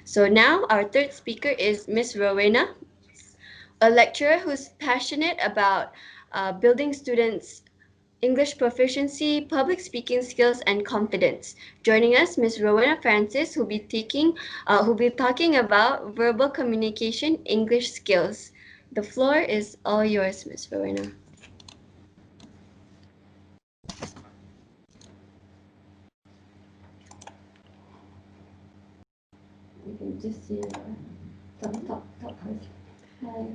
So now our third speaker is Miss Rowena, a lecturer who's passionate about building students' English proficiency, public speaking skills, and confidence. Joining us, Miss Rowena Francis, who'll be talking about verbal communication English skills. The floor is all yours, Miss Rowena. You can just see the top part. Hi.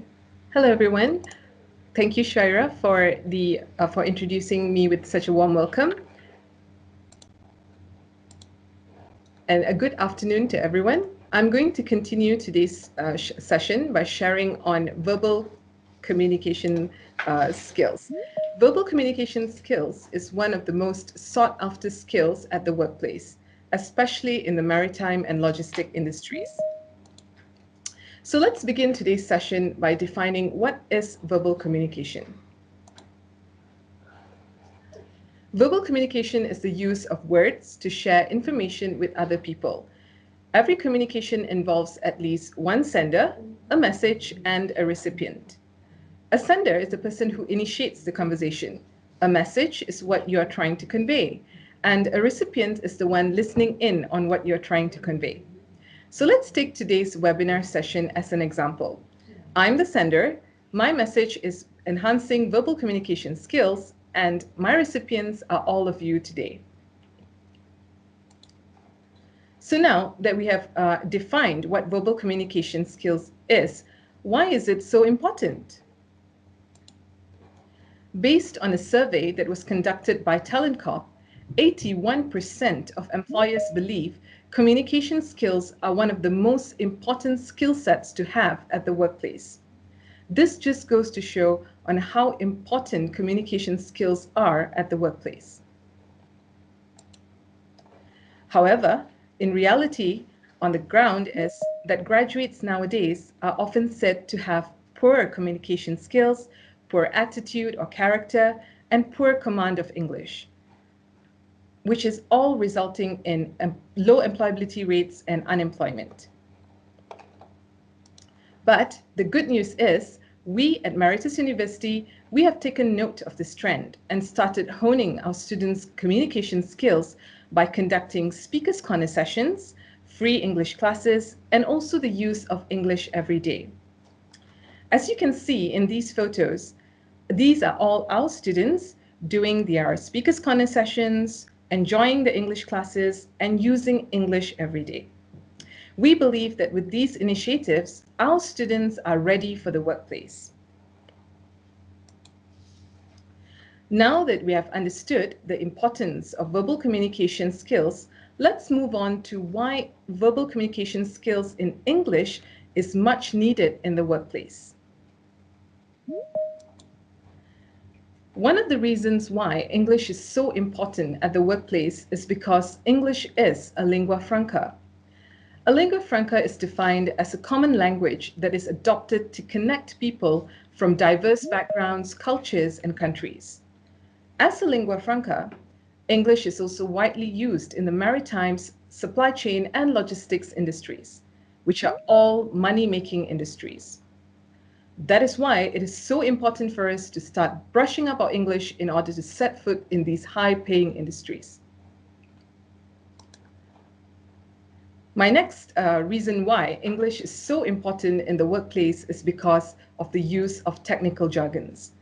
Hello, everyone. Thank you, Shaira, for introducing me with such a warm welcome. And a good afternoon to everyone. I'm going to continue today's session by sharing on verbal communication skills. Verbal communication skills is one of the most sought after skills at the workplace, especially in the maritime and logistic industries. So let's begin today's session by defining what is verbal communication. Verbal communication is the use of words to share information with other people. Every communication involves at least one sender, a message, and a recipient. A sender is the person who initiates the conversation. A message is what you are trying to convey, and a recipient is the one listening in on what you're trying to convey. So let's take today's webinar session as an example. I'm the sender. My message is enhancing verbal communication skills, and my recipients are all of you today. So now that we have defined what verbal communication skills is, why is it so important? Based on a survey that was conducted by Talent Corp, 81% of employers believe communication skills are one of the most important skill sets to have at the workplace. This just goes to show on how important communication skills are at the workplace. However, in reality, on the ground is that graduates nowadays are often said to have poor communication skills, poor attitude or character, and poor command of English, which is all resulting in low employability rates and unemployment. But the good news is, we at MERITUS University, we have taken note of this trend and started honing our students' communication skills by conducting speakers' corner sessions, free English classes, and also the use of English every day. As you can see in these photos, these are all our students doing their speakers' corner sessions, enjoying the English classes, and using English every day. We believe that with these initiatives, our students are ready for the workplace. Now that we have understood the importance of verbal communication skills, let's move on to why verbal communication skills in English is much needed in the workplace. One of the reasons why English is so important at the workplace is because English is a lingua franca. A lingua franca is defined as a common language that is adopted to connect people from diverse backgrounds, cultures, and countries. As a lingua franca, English is also widely used in the maritime, supply chain, and logistics industries, which are all money-making industries. That is why it is so important for us to start brushing up our English in order to set foot in these high-paying industries. My next reason why English is so important in the workplace is because of the use of technical jargons.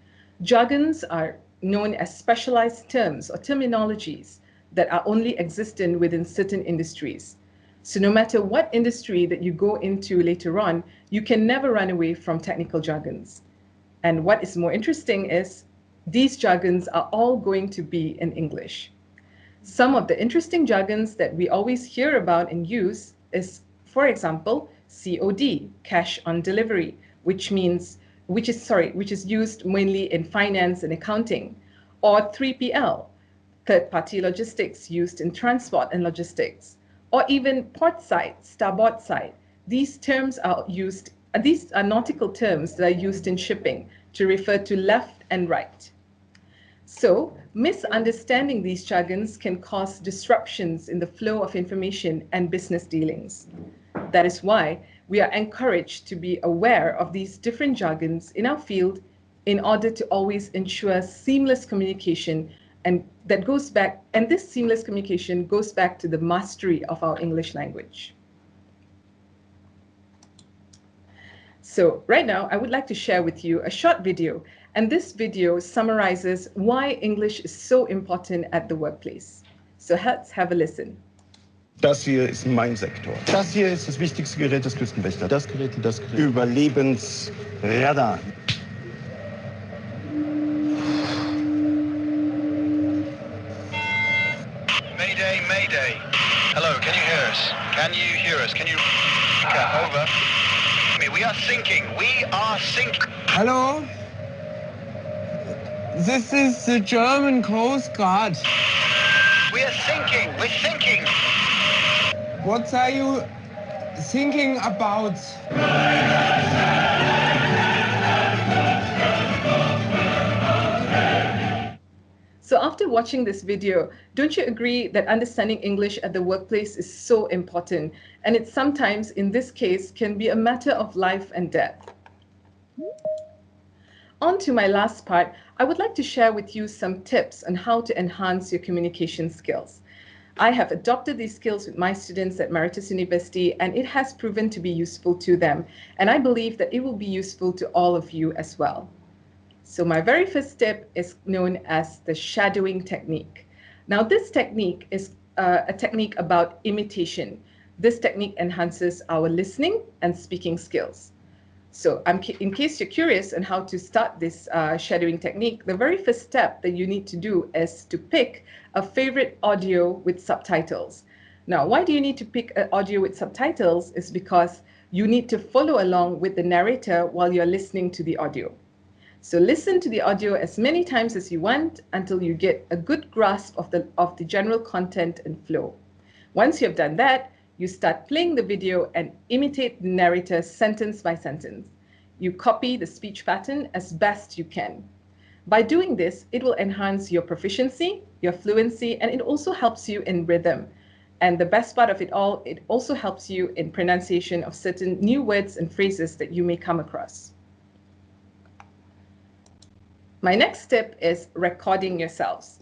Jargons are known as specialized terms or terminologies that are only existent within certain industries. So no matter what industry that you go into later on, you can never run away from technical jargons. And what is more interesting is these jargons are all going to be in English. Some of the interesting jargons that we always hear about and use is, for example, COD, cash on delivery, which is used mainly in finance and accounting, or 3PL, third-party logistics used in transport and logistics, or even port side, starboard side. These are nautical terms that are used in shipping to refer to left and right. So, misunderstanding these jargons can cause disruptions in the flow of information and business dealings. That is why we are encouraged to be aware of these different jargons in our field in order to always ensure seamless communication, and this seamless communication goes back to the mastery of our English language. So right now, I would like to share with you a short video, and this video summarizes why English is so important at the workplace. So let's have a listen. Das hier ist mein Sektor. Das hier ist das wichtigste Gerät des Küstenwächters. Das Gerät und das Gerät. Überlebensradar. Mayday, Mayday. Hello, can you hear us? Can you hear us? Can you... Over. We are sinking. We are sinking. Hello? This is the German Coast Guard. We are sinking. We're sinking. What are you thinking about? So after watching this video, don't you agree that understanding English at the workplace is so important? And it sometimes, in this case, can be a matter of life and death. On to my last part, I would like to share with you some tips on how to enhance your communication skills. I have adopted these skills with my students at MERITUS University, and it has proven to be useful to them. And I believe that it will be useful to all of you as well. So my very first tip is known as the shadowing technique. Now, this technique is a technique about imitation. This technique enhances our listening and speaking skills. So in case you're curious on how to start this shadowing technique, the very first step that you need to do is to pick a favorite audio with subtitles. Now, why do you need to pick an audio with subtitles? Is because you need to follow along with the narrator while you're listening to the audio. So listen to the audio as many times as you want until you get a good grasp of the general content and flow. Once you have done that, you start playing the video and imitate the narrator sentence by sentence. You copy the speech pattern as best you can. By doing this, it will enhance your proficiency, your fluency, and it also helps you in rhythm. And the best part of it all, it also helps you in pronunciation of certain new words and phrases that you may come across. My next tip is recording yourselves.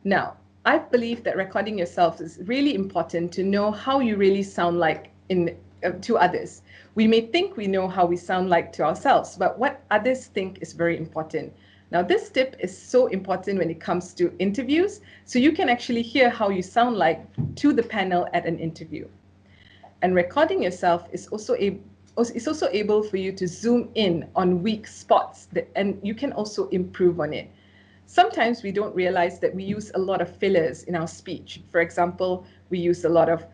Now, I believe that recording yourself is really important to know how you really sound like to others. We may think we know how we sound like to ourselves, but what others think is very important. Now, this tip is so important when it comes to interviews, so you can actually hear how you sound like to the panel at an interview. And recording yourself is also able for you to zoom in on weak spots, and you can also improve on it. Sometimes we don't realize that we use a lot of fillers in our speech. For example, we use a lot of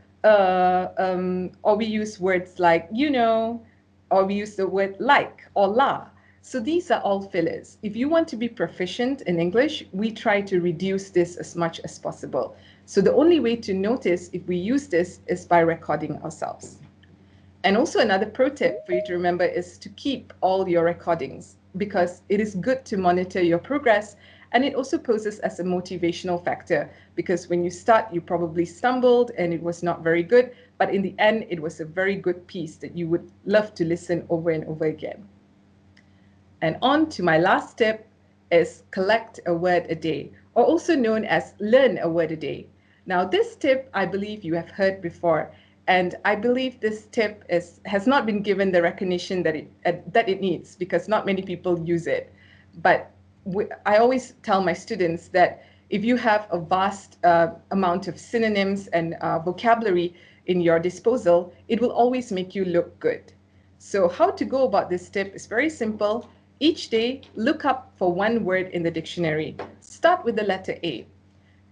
or we use words like, you know, or we use the word like or la. So these are all fillers. If you want to be proficient in English, we try to reduce this as much as possible. So the only way to notice if we use this is by recording ourselves. And also another pro tip for you to remember is to keep all your recordings, because it is good to monitor your progress, and it also poses as a motivational factor, because when you start, you probably stumbled and it was not very good, but in the end, it was a very good piece that you would love to listen over and over again. And on to my last tip is collect a word a day, or also known as learn a word a day. Now, this tip, I believe you have heard before, and I believe this tip has not been given the recognition that it needs, because not many people use it. But I always tell my students that if you have a vast amount of synonyms and vocabulary in your disposal, it will always make you look good. So how to go about this tip is very simple. Each day, look up for one word in the dictionary. Start with the letter A,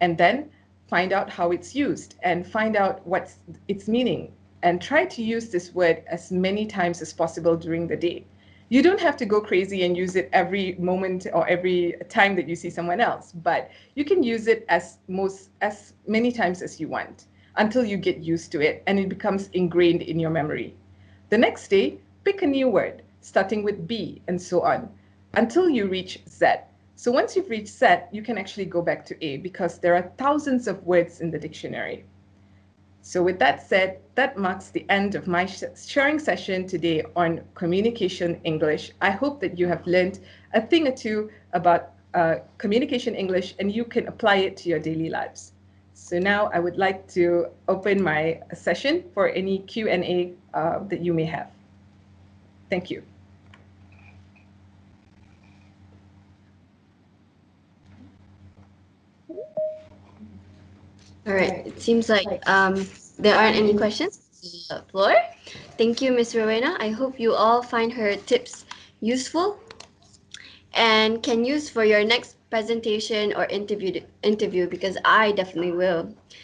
and then find out how it's used and find out what's its meaning, and try to use this word as many times as possible during the day. You don't have to go crazy and use it every moment or every time that you see someone else, but you can use it as many times as you want until you get used to it and it becomes ingrained in your memory. The next day, pick a new word, starting with B and so on, until you reach Z. So once you've reached Z, you can actually go back to A, because there are thousands of words in the dictionary. So with that said, that marks the end of my sharing session today on Communication English. I hope that you have learned a thing or two about Communication English and you can apply it to your daily lives. So now I would like to open my session for any Q&A that you may have. Thank you. All right. It seems like there aren't any questions on the floor. Thank you, Miss Rowena. I hope you all find her tips useful and can use for your next presentation or interview because I definitely will.